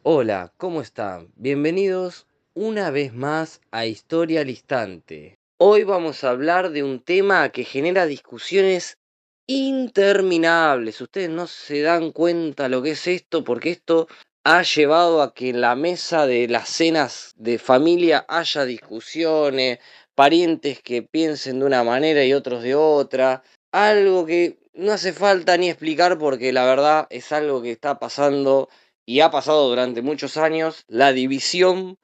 Hola, ¿cómo están? Bienvenidos una vez más a Historia al Instante. Hoy vamos a hablar de un tema que genera discusiones interminables. Ustedes no se dan cuenta lo que es esto, porque esto ha llevado a que en la mesa de las cenas de familia haya discusiones, parientes que piensen de una manera y otros de otra. Algo que no hace falta ni explicar porque la verdad es algo que está pasando y ha pasado durante muchos años, la división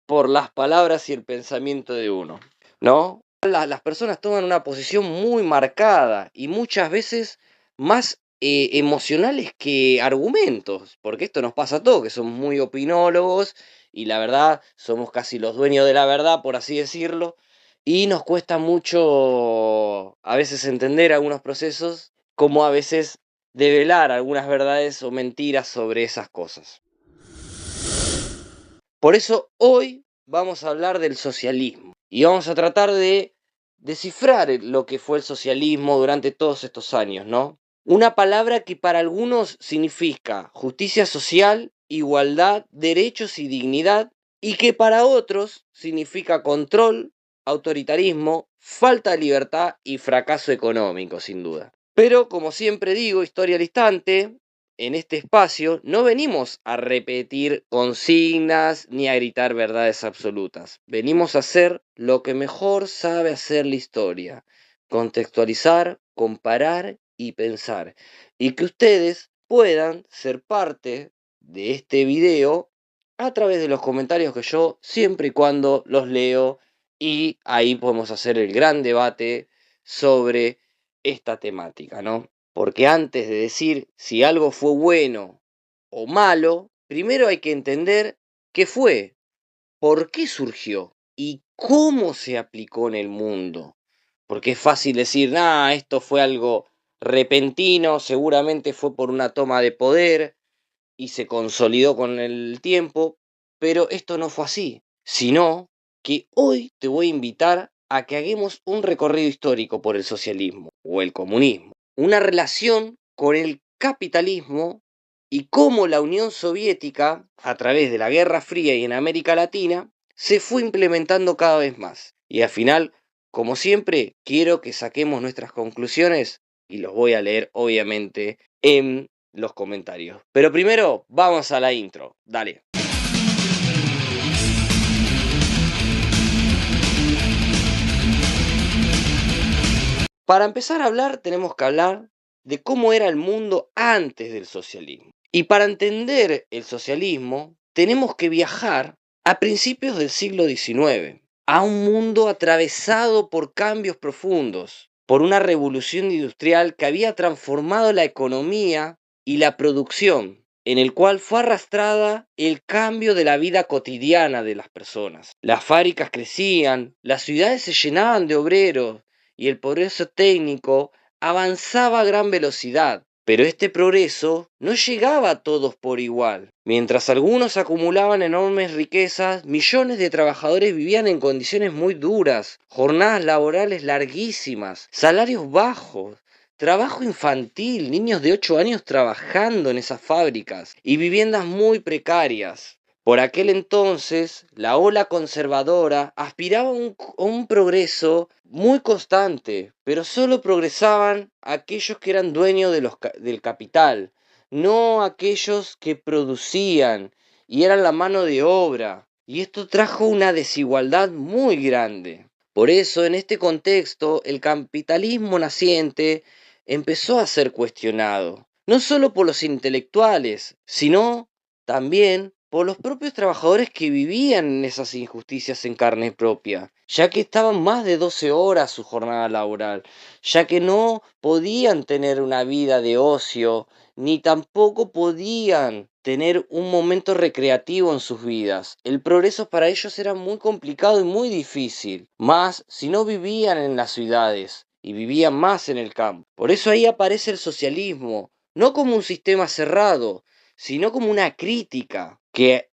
por las palabras y el pensamiento de uno, ¿no? Las personas toman una posición muy marcada y muchas veces más emocionales que argumentos, porque esto nos pasa a todos, que somos muy opinólogos y la verdad somos casi los dueños de la verdad, por así decirlo, y nos cuesta mucho a veces entender algunos procesos, como a veces develar algunas verdades o mentiras sobre esas cosas. Por eso hoy vamos a hablar del socialismo y vamos a tratar de descifrar lo que fue el socialismo durante todos estos años, ¿no? Una palabra que para algunos significa justicia social, igualdad, derechos y dignidad, y que para otros significa control, autoritarismo, falta de libertad y fracaso económico, sin duda. Pero, como siempre digo, historia al instante, en este espacio no venimos a repetir consignas ni a gritar verdades absolutas. Venimos a hacer lo que mejor sabe hacer la historia: contextualizar, comparar y pensar. Y que ustedes puedan ser parte de este video a través de los comentarios que yo siempre y cuando los leo, y ahí podemos hacer el gran debate sobre esta temática, ¿no? Porque antes de decir si algo fue bueno o malo, primero hay que entender qué fue, por qué surgió y cómo se aplicó en el mundo. Porque es fácil decir, nah, esto fue algo repentino, seguramente fue por una toma de poder y se consolidó con el tiempo, pero esto no fue así, sino que hoy te voy a invitar a que hagamos un recorrido histórico por el socialismo o el comunismo, una relación con el capitalismo y cómo la Unión Soviética, a través de la Guerra Fría y en América Latina, se fue implementando cada vez más. Y al final, como siempre, quiero que saquemos nuestras conclusiones y los voy a leer, obviamente, en los comentarios. Pero primero, vamos a la intro. Dale. Para empezar a hablar, tenemos que hablar de cómo era el mundo antes del socialismo. Y para entender el socialismo, tenemos que viajar a principios del siglo XIX, a un mundo atravesado por cambios profundos, por una revolución industrial que había transformado la economía y la producción, en el cual fue arrastrada el cambio de la vida cotidiana de las personas. Las fábricas crecían, las ciudades se llenaban de obreros y el progreso técnico avanzaba a gran velocidad. Pero este progreso no llegaba a todos por igual. Mientras algunos acumulaban enormes riquezas, millones de trabajadores vivían en condiciones muy duras, jornadas laborales larguísimas, salarios bajos, trabajo infantil, niños de 8 años trabajando en esas fábricas y viviendas muy precarias. Por aquel entonces, la ola conservadora aspiraba a un progreso muy constante, pero solo progresaban aquellos que eran dueños del capital, no aquellos que producían y eran la mano de obra. Y esto trajo una desigualdad muy grande. Por eso, en este contexto, el capitalismo naciente empezó a ser cuestionado, no solo por los intelectuales, sino también por los propios trabajadores que vivían en esas injusticias en carne propia, ya que estaban más de 12 horas su jornada laboral, ya que no podían tener una vida de ocio, ni tampoco podían tener un momento recreativo en sus vidas. El progreso para ellos era muy complicado y muy difícil, más si no vivían en las ciudades y vivían más en el campo. Por eso ahí aparece el socialismo, no como un sistema cerrado, sino como una crítica que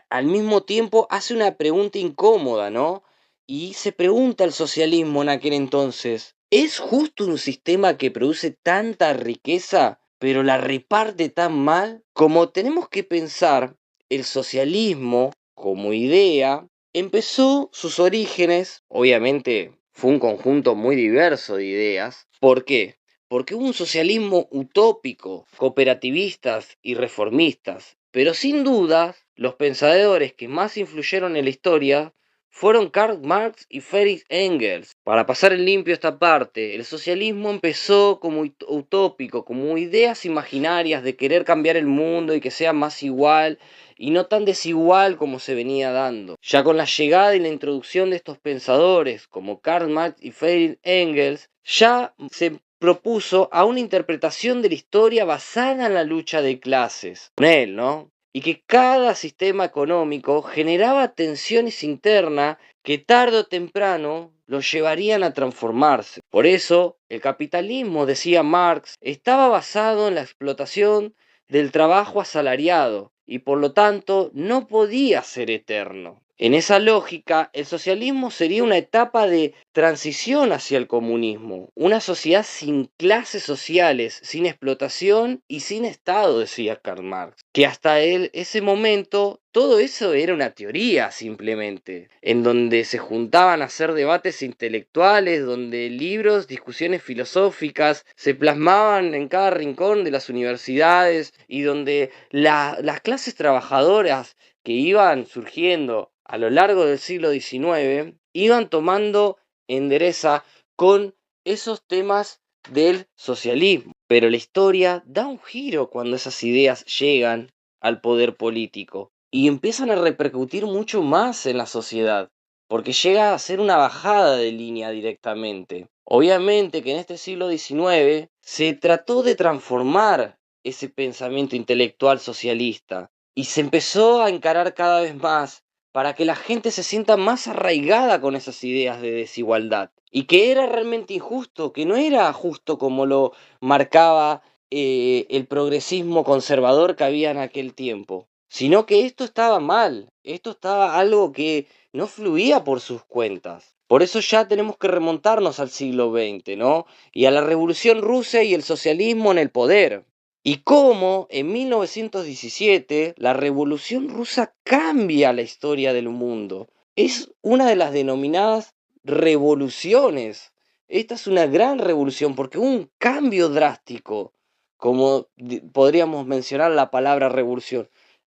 al mismo tiempo hace una pregunta incómoda, ¿no? Y se pregunta el socialismo en aquel entonces, ¿es justo un sistema que produce tanta riqueza, pero la reparte tan mal? Como tenemos que pensar el socialismo como idea empezó sus orígenes, obviamente fue un conjunto muy diverso de ideas. ¿Por qué? Porque hubo un socialismo utópico, cooperativistas y reformistas, pero sin duda los pensadores que más influyeron en la historia fueron Karl Marx y Friedrich Engels. Para pasar en limpio esta parte, el socialismo empezó como utópico, como ideas imaginarias de querer cambiar el mundo y que sea más igual y no tan desigual como se venía dando. Ya con la llegada y la introducción de estos pensadores como Karl Marx y Friedrich Engels, ya se propuso a una interpretación de la historia basada en la lucha de clases. Con él, ¿no? Y que cada sistema económico generaba tensiones internas que tarde o temprano los llevarían a transformarse. Por eso, el capitalismo, decía Marx, estaba basado en la explotación del trabajo asalariado y por lo tanto no podía ser eterno. En esa lógica, el socialismo sería una etapa de transición hacia el comunismo, una sociedad sin clases sociales, sin explotación y sin Estado, decía Karl Marx, que hasta ese momento todo eso era una teoría simplemente, en donde se juntaban a hacer debates intelectuales, donde libros, discusiones filosóficas se plasmaban en cada rincón de las universidades y donde las clases trabajadoras que iban surgiendo a lo largo del siglo XIX iban tomando endereza con esos temas del socialismo. Pero la historia da un giro cuando esas ideas llegan al poder político y empiezan a repercutir mucho más en la sociedad, porque llega a ser una bajada de línea directamente. Obviamente que en este siglo XIX se trató de transformar ese pensamiento intelectual socialista y se empezó a encarar cada vez más para que la gente se sienta más arraigada con esas ideas de desigualdad y que era realmente injusto, que no era justo como lo marcaba el progresismo conservador que había en aquel tiempo, sino que esto estaba mal, esto estaba algo que no fluía por sus cuentas. Por eso ya tenemos que remontarnos al siglo XX, ¿no? Y a la Revolución Rusa y el socialismo en el poder. Y cómo en 1917 la Revolución Rusa cambia la historia del mundo. Es una de las denominadas revoluciones. Esta es una gran revolución porque hubo un cambio drástico, como podríamos mencionar la palabra revolución.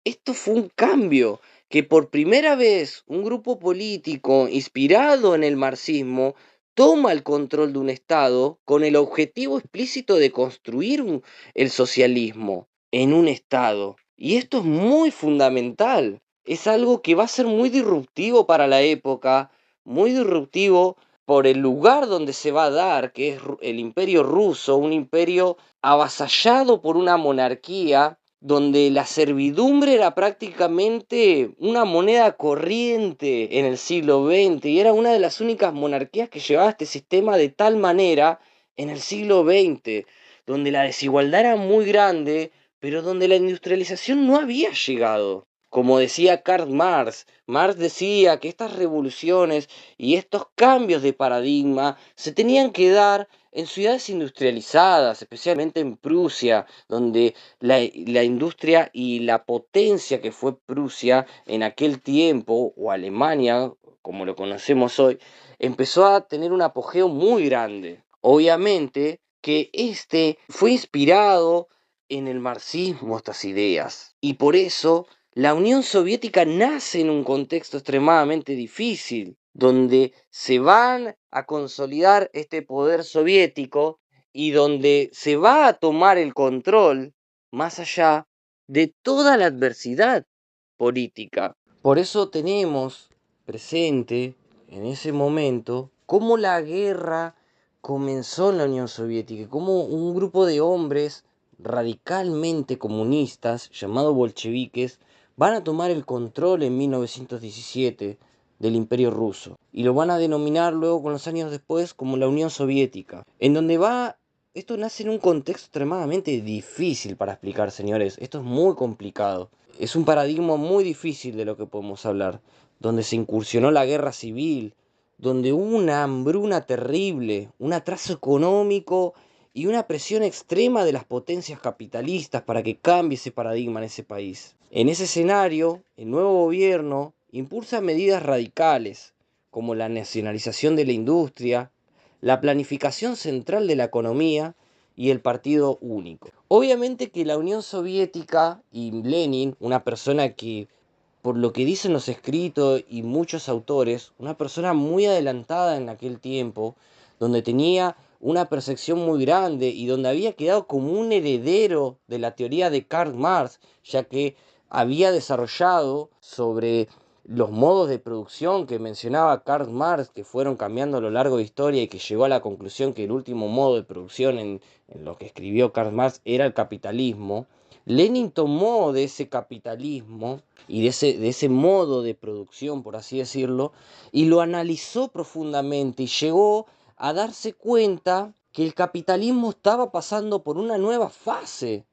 Esto fue un cambio que por primera vez un grupo político inspirado en el marxismo toma el control de un Estado con el objetivo explícito de construir el socialismo en un Estado. Y esto es muy fundamental. Es algo que va a ser muy disruptivo para la época, muy disruptivo por el lugar donde se va a dar, que es el imperio ruso, un imperio avasallado por una monarquía donde la servidumbre era prácticamente una moneda corriente en el siglo XX y era una de las únicas monarquías que llevaba este sistema de tal manera en el siglo XX, donde la desigualdad era muy grande, pero donde la industrialización no había llegado. Como decía Karl Marx, Marx decía que estas revoluciones y estos cambios de paradigma se tenían que dar en ciudades industrializadas, especialmente en Prusia, donde la industria y la potencia que fue Prusia en aquel tiempo, o Alemania, como lo conocemos hoy, empezó a tener un apogeo muy grande. Obviamente que este fue inspirado en el marxismo, estas ideas, y por eso la Unión Soviética nace en un contexto extremadamente difícil, donde se van a consolidar este poder soviético y donde se va a tomar el control más allá de toda la adversidad política. Por eso tenemos presente en ese momento cómo la guerra comenzó en la Unión Soviética, cómo un grupo de hombres radicalmente comunistas, llamados bolcheviques, van a tomar el control en 1917 del Imperio Ruso y lo van a denominar luego con los años después como la Unión Soviética, en donde esto nace en un contexto extremadamente difícil para explicar, señores. Esto es muy complicado. Es un paradigma muy difícil de lo que podemos hablar, donde se incursionó la guerra civil, donde hubo una hambruna terrible, un atraso económico y una presión extrema de las potencias capitalistas para que cambie ese paradigma en ese país. En ese escenario, el nuevo gobierno impulsa medidas radicales, como la nacionalización de la industria, la planificación central de la economía y el partido único. Obviamente que la Unión Soviética y Lenin, una persona que, por lo que dicen los escritos y muchos autores, una persona muy adelantada en aquel tiempo, donde tenía una percepción muy grande y donde había quedado como un heredero de la teoría de Karl Marx, ya que había desarrollado sobre los modos de producción que mencionaba Karl Marx, que fueron cambiando a lo largo de la historia y que llegó a la conclusión que el último modo de producción en lo que escribió Karl Marx era el capitalismo. Lenin tomó de ese capitalismo y de ese modo de producción, por así decirlo, y lo analizó profundamente y llegó a darse cuenta que el capitalismo estaba pasando por una nueva fase,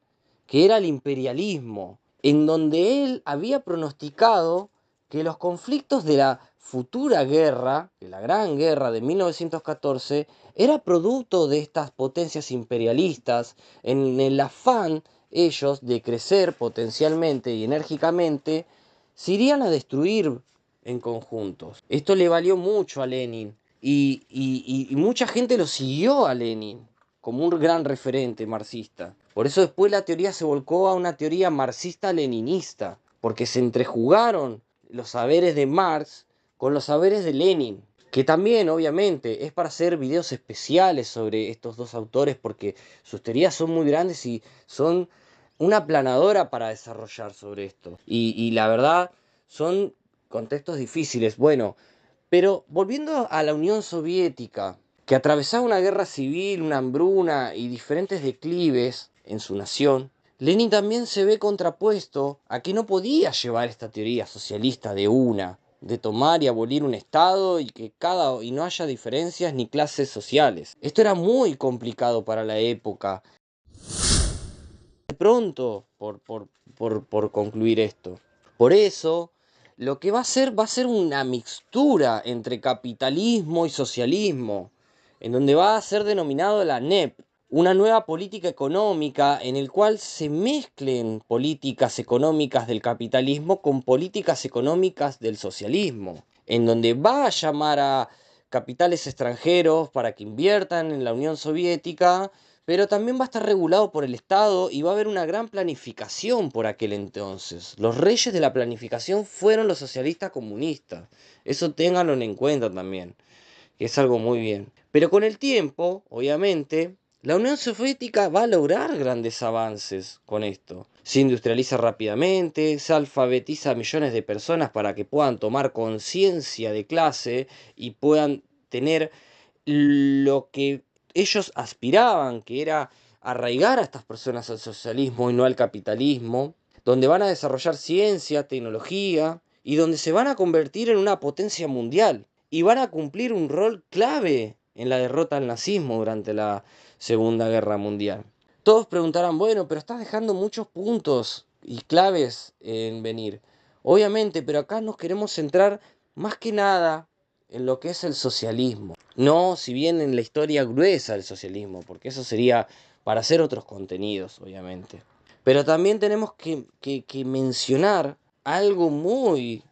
que era el imperialismo, en donde él había pronosticado que los conflictos de la futura guerra, de la Gran Guerra de 1914, era producto de estas potencias imperialistas en el afán ellos de crecer potencialmente y enérgicamente, se irían a destruir en conjuntos. Esto le valió mucho a Lenin y mucha gente lo siguió a Lenin como un gran referente marxista. Por eso después la teoría se volcó a una teoría marxista-leninista, porque se entrejugaron los saberes de Marx con los saberes de Lenin, que también obviamente es para hacer videos especiales sobre estos dos autores, porque sus teorías son muy grandes y son una aplanadora para desarrollar sobre esto. Y la verdad, son contextos difíciles. Bueno, pero volviendo a la Unión Soviética, que atravesaba una guerra civil, una hambruna y diferentes declives en su nación, Lenin también se ve contrapuesto a que no podía llevar esta teoría socialista de tomar y abolir un Estado y no haya diferencias ni clases sociales. Esto era muy complicado para la época. De pronto, por concluir esto. Por eso, lo que va a ser una mixtura entre capitalismo y socialismo, en donde va a ser denominado la NEP, una nueva política económica en el cual se mezclen políticas económicas del capitalismo con políticas económicas del socialismo, en donde va a llamar a capitales extranjeros para que inviertan en la Unión Soviética, pero también va a estar regulado por el Estado y va a haber una gran planificación por aquel entonces. Los reyes de la planificación fueron los socialistas comunistas. Eso ténganlo en cuenta también, que es algo muy bien. Pero con el tiempo, obviamente, la Unión Soviética va a lograr grandes avances con esto. Se industrializa rápidamente, se alfabetiza a millones de personas para que puedan tomar conciencia de clase y puedan tener lo que ellos aspiraban, que era arraigar a estas personas al socialismo y no al capitalismo, donde van a desarrollar ciencia, tecnología y donde se van a convertir en una potencia mundial y van a cumplir un rol clave en la derrota al nazismo durante la Segunda Guerra Mundial. Todos preguntarán, bueno, pero estás dejando muchos puntos y claves en venir. Obviamente, pero acá nos queremos centrar más que nada en lo que es el socialismo. No, si bien en la historia gruesa del socialismo, porque eso sería para hacer otros contenidos, obviamente. Pero también tenemos que mencionar algo muy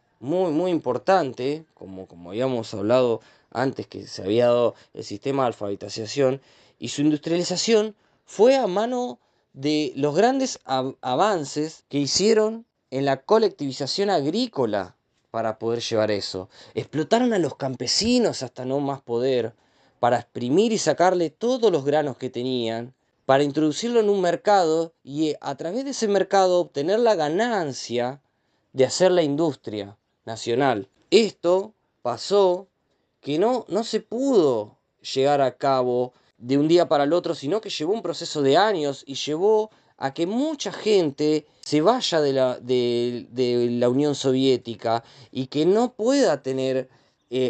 importante, como habíamos hablado antes, que se había dado el sistema de alfabetización, y su industrialización fue a mano de los grandes avances que hicieron en la colectivización agrícola para poder llevar eso. Explotaron a los campesinos hasta no más poder, para exprimir y sacarle todos los granos que tenían, para introducirlo en un mercado y a través de ese mercado obtener la ganancia de hacer la industria nacional. Esto pasó que no se pudo llegar a cabo de un día para el otro, sino que llevó un proceso de años y llevó a que mucha gente se vaya de la Unión Soviética y que no pueda tener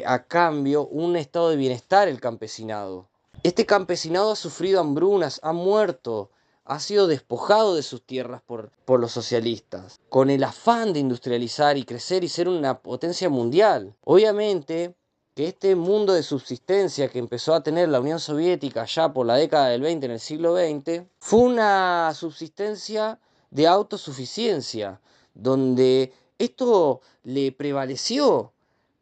a cambio un estado de bienestar el campesinado. Este campesinado ha sufrido hambrunas, ha muerto, ha sido despojado de sus tierras por los socialistas, con el afán de industrializar y crecer y ser una potencia mundial. Obviamente que este mundo de subsistencia que empezó a tener la Unión Soviética ya por la década del 20, en el siglo XX, fue una subsistencia de autosuficiencia, donde esto le prevaleció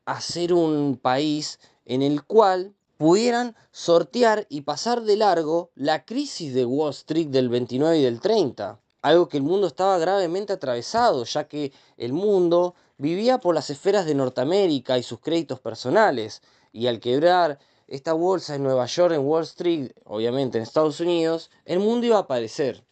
a ser un país en el cual pudieran sortear y pasar de largo la crisis de Wall Street del 29 y del 30, algo que el mundo estaba gravemente atravesado, ya que el mundo vivía por las esferas de Norteamérica y sus créditos personales, y al quebrar esta bolsa en Nueva York, en Wall Street, obviamente en Estados Unidos, el mundo iba a padecer.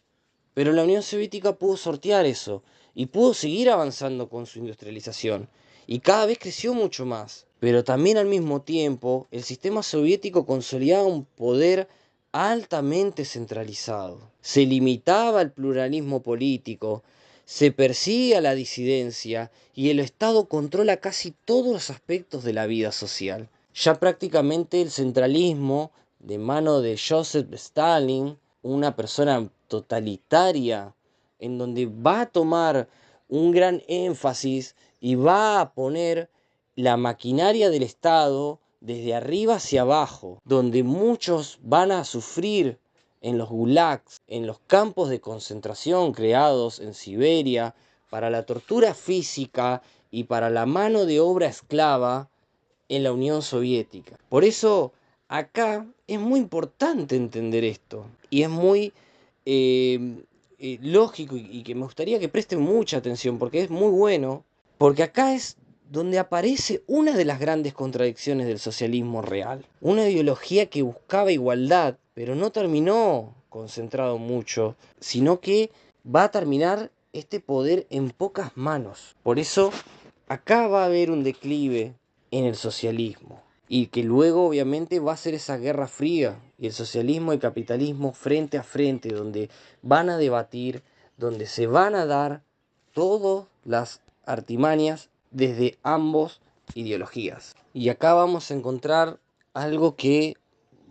Pero la Unión Soviética pudo sortear eso y pudo seguir avanzando con su industrialización. Y cada vez creció mucho más. Pero también al mismo tiempo, el sistema soviético consolidaba un poder altamente centralizado. Se limitaba el pluralismo político, se persigue a la disidencia y el Estado controla casi todos los aspectos de la vida social. Ya prácticamente el centralismo, de mano de Joseph Stalin, una persona totalitaria, en donde va a tomar un gran énfasis y va a poner la maquinaria del Estado desde arriba hacia abajo, donde muchos van a sufrir en los gulags, en los campos de concentración creados en Siberia para la tortura física y para la mano de obra esclava en la Unión Soviética. Por eso acá es muy importante entender esto y es muy eh, lógico y que me gustaría que presten mucha atención porque es muy bueno, porque acá es donde aparece una de las grandes contradicciones del socialismo real. Una ideología que buscaba igualdad, pero no terminó concentrado mucho, sino que va a terminar este poder en pocas manos. Por eso acá va a haber un declive en el socialismo y que luego obviamente va a ser esa guerra fría y el socialismo y el capitalismo frente a frente, donde van a debatir, donde se van a dar todas las artimañas desde ambos ideologías. Y acá vamos a encontrar algo que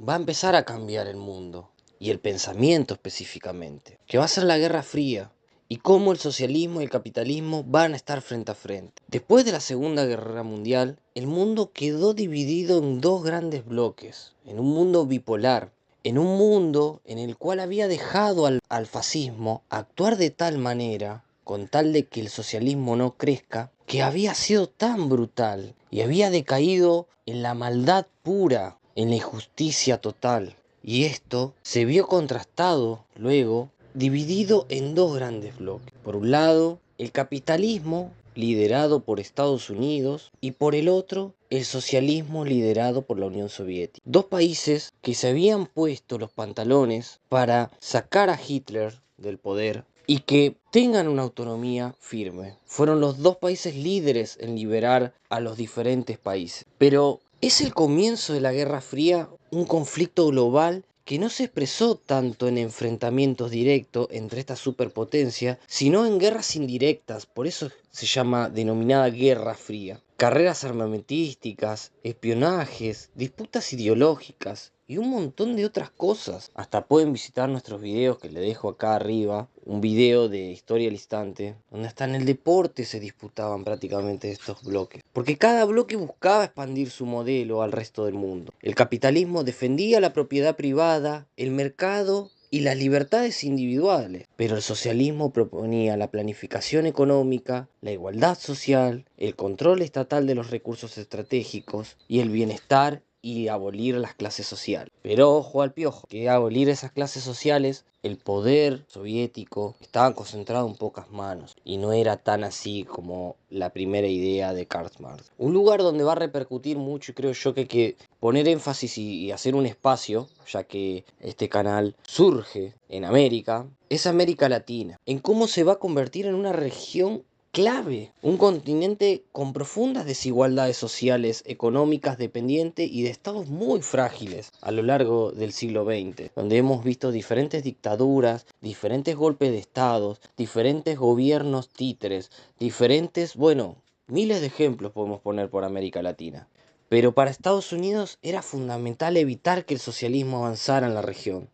va a empezar a cambiar el mundo y el pensamiento específicamente, que va a ser la Guerra Fría y cómo el socialismo y el capitalismo van a estar frente a frente. Después de la Segunda Guerra Mundial, el mundo quedó dividido en dos grandes bloques, en un mundo bipolar, en un mundo en el cual había dejado al fascismo actuar de tal manera, con tal de que el socialismo no crezca, que había sido tan brutal y había decaído en la maldad pura, en la injusticia total. Y esto se vio contrastado luego, dividido en dos grandes bloques. Por un lado, el capitalismo liderado por Estados Unidos y por el otro, el socialismo liderado por la Unión Soviética. Dos países que se habían puesto los pantalones para sacar a Hitler del poder y que tengan una autonomía firme. Fueron los dos países líderes en liberar a los diferentes países. Pero ¿es el comienzo de la Guerra Fría un conflicto global que no se expresó tanto en enfrentamientos directos entre estas superpotencias, sino en guerras indirectas? Por eso se llama denominada Guerra Fría. Carreras armamentísticas, espionajes, disputas ideológicas y un montón de otras cosas. Hasta pueden visitar nuestros videos que les dejo acá arriba, un video de Historia al Instante, donde hasta en el deporte se disputaban prácticamente estos bloques. Porque cada bloque buscaba expandir su modelo al resto del mundo. El capitalismo defendía la propiedad privada, el mercado y las libertades individuales, pero el socialismo proponía la planificación económica, la igualdad social, el control estatal de los recursos estratégicos y el bienestar y abolir las clases sociales. Pero ojo al piojo, que abolir esas clases sociales, el poder soviético estaba concentrado en pocas manos y no era tan así como la primera idea de Karl Marx. Un lugar donde va a repercutir mucho y creo yo que hay que poner énfasis y hacer un espacio, ya que este canal surge en América, es América Latina, en cómo se va a convertir en una región clave, un continente con profundas desigualdades sociales, económicas, dependientes y de estados muy frágiles a lo largo del siglo XX, donde hemos visto diferentes dictaduras, diferentes golpes de estados, diferentes gobiernos títeres, diferentes, bueno, miles de ejemplos podemos poner por América Latina. Pero para Estados Unidos era fundamental evitar que el socialismo avanzara en la región,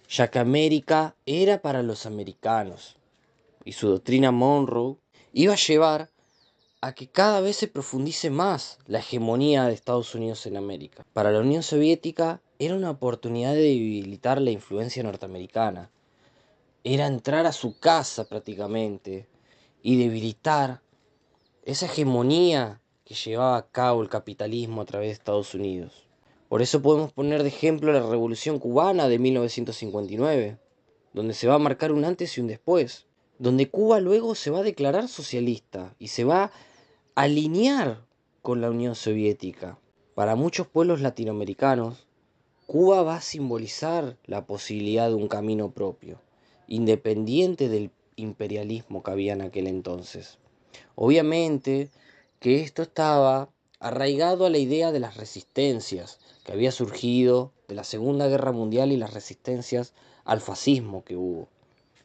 ya que América era para los americanos y su doctrina Monroe iba a llevar a que cada vez se profundice más la hegemonía de Estados Unidos en América. Para la Unión Soviética era una oportunidad de debilitar la influencia norteamericana. Era entrar a su casa prácticamente y debilitar esa hegemonía que llevaba a cabo el capitalismo a través de Estados Unidos. Por eso podemos poner de ejemplo la Revolución Cubana de 1959, donde se va a marcar un antes y un después, donde Cuba luego se va a declarar socialista y se va a alinear con la Unión Soviética. Para muchos pueblos latinoamericanos, Cuba va a simbolizar la posibilidad de un camino propio, independiente del imperialismo que había en aquel entonces. Obviamente que esto estaba arraigado a la idea de las resistencias que había surgido de la Segunda Guerra Mundial y las resistencias al fascismo que hubo.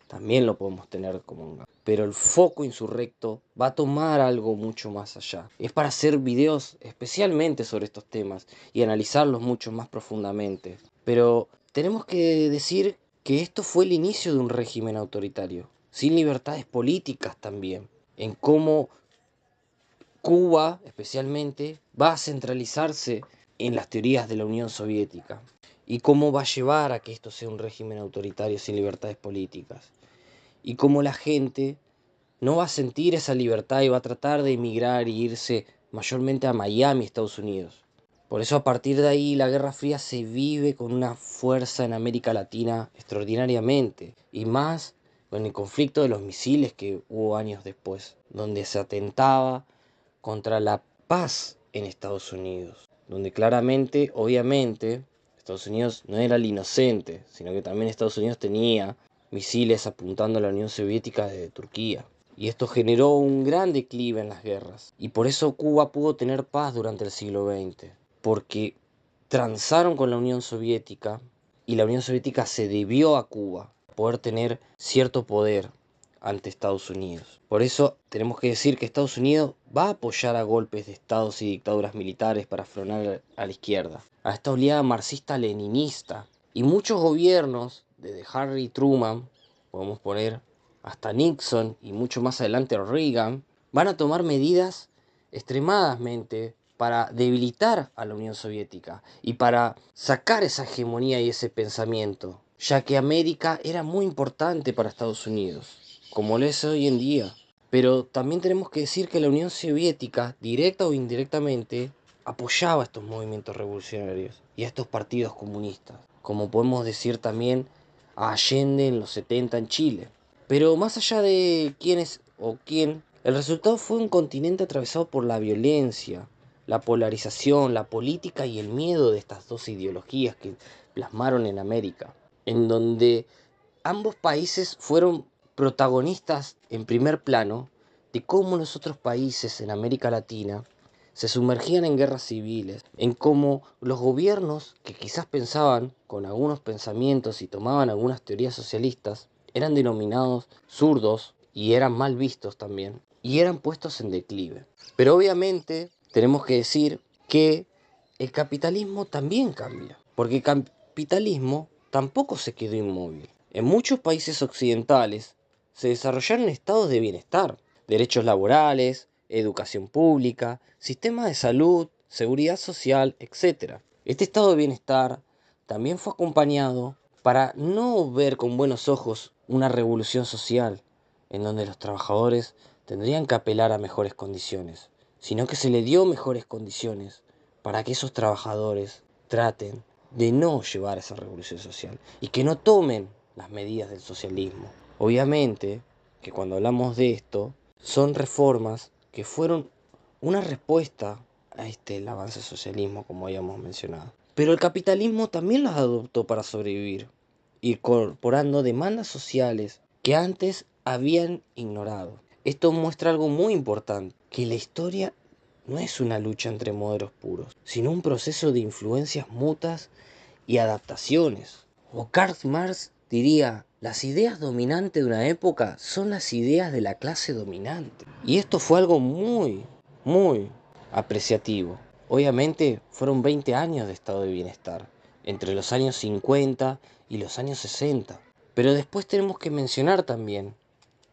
También lo podemos tener como un... Pero el foco insurrecto va a tomar algo mucho más allá. Es para hacer videos especialmente sobre estos temas y analizarlos mucho más profundamente. Pero tenemos que decir que esto fue el inicio de un régimen autoritario, sin libertades políticas también, en cómo Cuba especialmente va a centralizarse en las teorías de la Unión Soviética y cómo va a llevar a que esto sea un régimen autoritario sin libertades políticas y cómo la gente no va a sentir esa libertad y va a tratar de emigrar y irse mayormente a Miami, Estados Unidos. Por eso a partir de ahí la Guerra Fría se vive con una fuerza en América Latina extraordinariamente, y más con el conflicto de los misiles que hubo años después, donde se atentaba contra la paz en Estados Unidos, donde claramente, obviamente, Estados Unidos no era el inocente, sino que también Estados Unidos tenía misiles apuntando a la Unión Soviética desde Turquía. Y esto generó un gran declive en las guerras. Y por eso Cuba pudo tener paz durante el siglo XX, porque transaron con la Unión Soviética y la Unión Soviética se debió a Cuba poder tener cierto poder ante Estados Unidos. Por eso tenemos que decir que Estados Unidos va a apoyar a golpes de estados y dictaduras militares para frenar a la izquierda, a esta oleada marxista-leninista. Y muchos gobiernos, desde Harry Truman, podemos poner hasta Nixon y mucho más adelante Reagan, van a tomar medidas extremadamente para debilitar a la Unión Soviética y para sacar esa hegemonía y ese pensamiento, ya que América era muy importante para Estados Unidos, como lo es hoy en día. Pero también tenemos que decir que la Unión Soviética, directa o indirectamente, apoyaba a estos movimientos revolucionarios y a estos partidos comunistas, como podemos decir también a Allende en los 70 en Chile. Pero más allá de quién es o quién, el resultado fue un continente atravesado por la violencia, la polarización, la política y el miedo de estas dos ideologías que plasmaron en América, en donde ambos países fueron protagonistas en primer plano de cómo los otros países en América Latina se sumergían en guerras civiles, en cómo los gobiernos que quizás pensaban con algunos pensamientos y tomaban algunas teorías socialistas eran denominados zurdos y eran mal vistos también y eran puestos en declive. Pero obviamente tenemos que decir que el capitalismo también cambia, porque el capitalismo tampoco se quedó inmóvil. En muchos países occidentales se desarrollaron estados de bienestar, derechos laborales, educación pública, sistemas de salud, seguridad social, etc. Este estado de bienestar también fue acompañado para no ver con buenos ojos una revolución social en donde los trabajadores tendrían que apelar a mejores condiciones, sino que se le dio mejores condiciones para que esos trabajadores traten de no llevar esa revolución social y que no tomen las medidas del socialismo. Obviamente que cuando hablamos de esto, son reformas que fueron una respuesta a el avance del socialismo, como habíamos mencionado. Pero el capitalismo también las adoptó para sobrevivir, incorporando demandas sociales que antes habían ignorado. Esto muestra algo muy importante, que la historia no es una lucha entre modelos puros, sino un proceso de influencias mutuas y adaptaciones. O Karl Marx diría, las ideas dominantes de una época son las ideas de la clase dominante. Y esto fue algo muy apreciativo. Obviamente fueron 20 años de estado de bienestar, entre los años 50 y los años 60. Pero después tenemos que mencionar también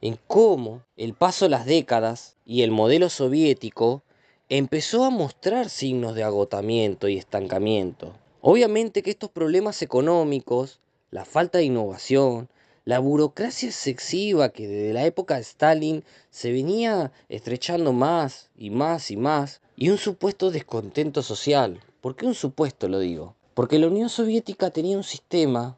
en cómo el paso de las décadas y el modelo soviético empezó a mostrar signos de agotamiento y estancamiento. Obviamente que estos problemas económicos, la falta de innovación, la burocracia excesiva que desde la época de Stalin se venía estrechando más y más y más, y un supuesto descontento social. ¿Por qué un supuesto lo digo? Porque la Unión Soviética tenía un sistema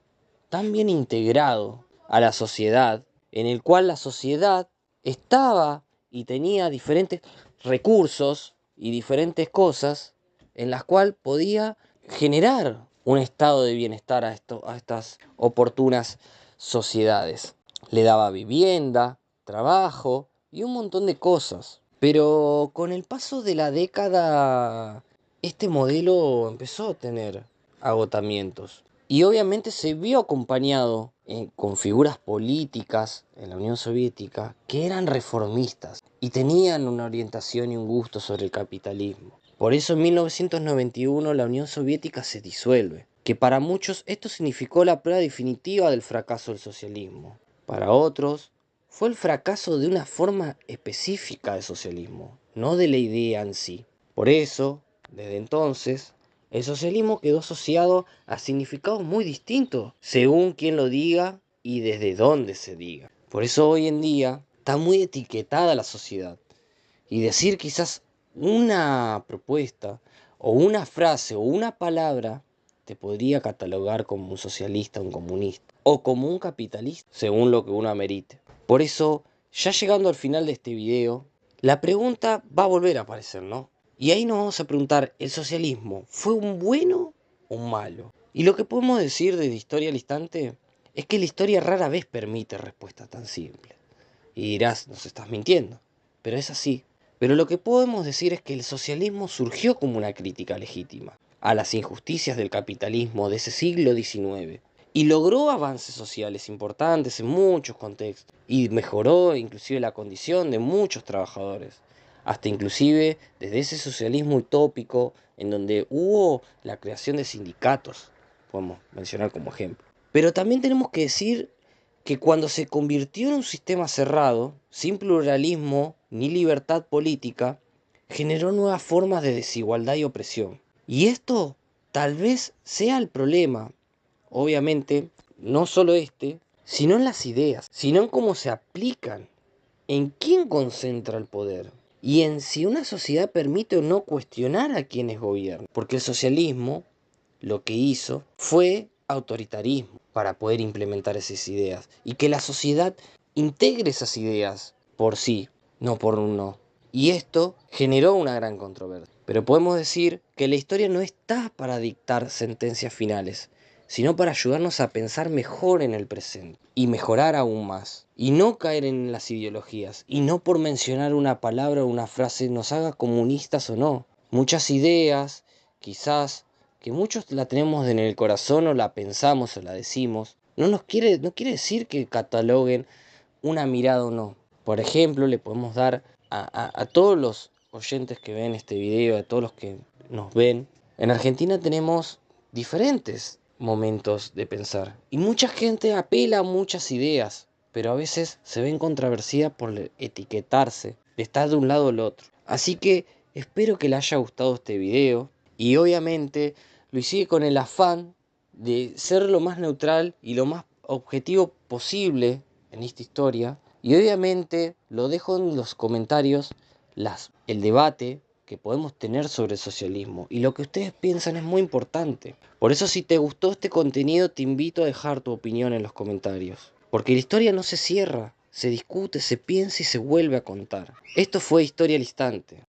tan bien integrado a la sociedad, en el cual la sociedad estaba y tenía diferentes recursos y diferentes cosas en las cuales podía generar un estado de bienestar a estas oportunas sociedades. Le daba vivienda, trabajo y un montón de cosas. Pero con el paso de la década, este modelo empezó a tener agotamientos. Y obviamente se vio acompañado con figuras políticas en la Unión Soviética que eran reformistas y tenían una orientación y un gusto sobre el capitalismo. Por eso en 1991 la Unión Soviética se disuelve, que para muchos esto significó la prueba definitiva del fracaso del socialismo. Para otros fue el fracaso de una forma específica de socialismo, no de la idea en sí. Por eso, desde entonces, el socialismo quedó asociado a significados muy distintos, según quien lo diga y desde dónde se diga. Por eso hoy en día está muy etiquetada la sociedad. Y decir quizás una propuesta o una frase o una palabra te podría catalogar como un socialista, un comunista o como un capitalista, según lo que uno amerite. Por eso, ya llegando al final de este video, la pregunta va a volver a aparecer, ¿no? Y ahí nos vamos a preguntar, ¿el socialismo fue un bueno o un malo? Y lo que podemos decir de la historia al instante es que la historia rara vez permite respuestas tan simples. Y dirás, nos estás mintiendo. Pero es así. Pero lo que podemos decir es que el socialismo surgió como una crítica legítima a las injusticias del capitalismo de ese siglo XIX y logró avances sociales importantes en muchos contextos y mejoró inclusive la condición de muchos trabajadores, hasta inclusive desde ese socialismo utópico en donde hubo la creación de sindicatos, podemos mencionar como ejemplo. Pero también tenemos que decir que cuando se convirtió en un sistema cerrado, sin pluralismo ni libertad política, generó nuevas formas de desigualdad y opresión. Y esto tal vez sea el problema, obviamente, no solo este, sino en las ideas, sino en cómo se aplican, en quién concentra el poder y en si una sociedad permite o no cuestionar a quienes gobiernan. Porque el socialismo lo que hizo fue autoritarismo para poder implementar esas ideas y que la sociedad integre esas ideas por sí, no por un no. Y esto generó una gran controversia. Pero podemos decir que la historia no está para dictar sentencias finales, sino para ayudarnos a pensar mejor en el presente y mejorar aún más. Y no caer en las ideologías, y no por mencionar una palabra o una frase nos haga comunistas o no. Muchas ideas, quizás, que muchos la tenemos en el corazón o la pensamos o la decimos, no quiere decir que cataloguen una mirada o no. Por ejemplo, le podemos dar a todos los oyentes que ven este video, a todos los que nos ven. En Argentina tenemos diferentes momentos de pensar y mucha gente apela a muchas ideas, pero a veces se ven controvertidas por etiquetarse, de estar de un lado o del otro. Así que espero que le haya gustado este video y obviamente lo hice con el afán de ser lo más neutral y lo más objetivo posible en esta historia. Y obviamente lo dejo en los comentarios el debate que podemos tener sobre el socialismo. Y lo que ustedes piensan es muy importante. Por eso si te gustó este contenido te invito a dejar tu opinión en los comentarios. Porque la historia no se cierra, se discute, se piensa y se vuelve a contar. Esto fue Historia al Instante.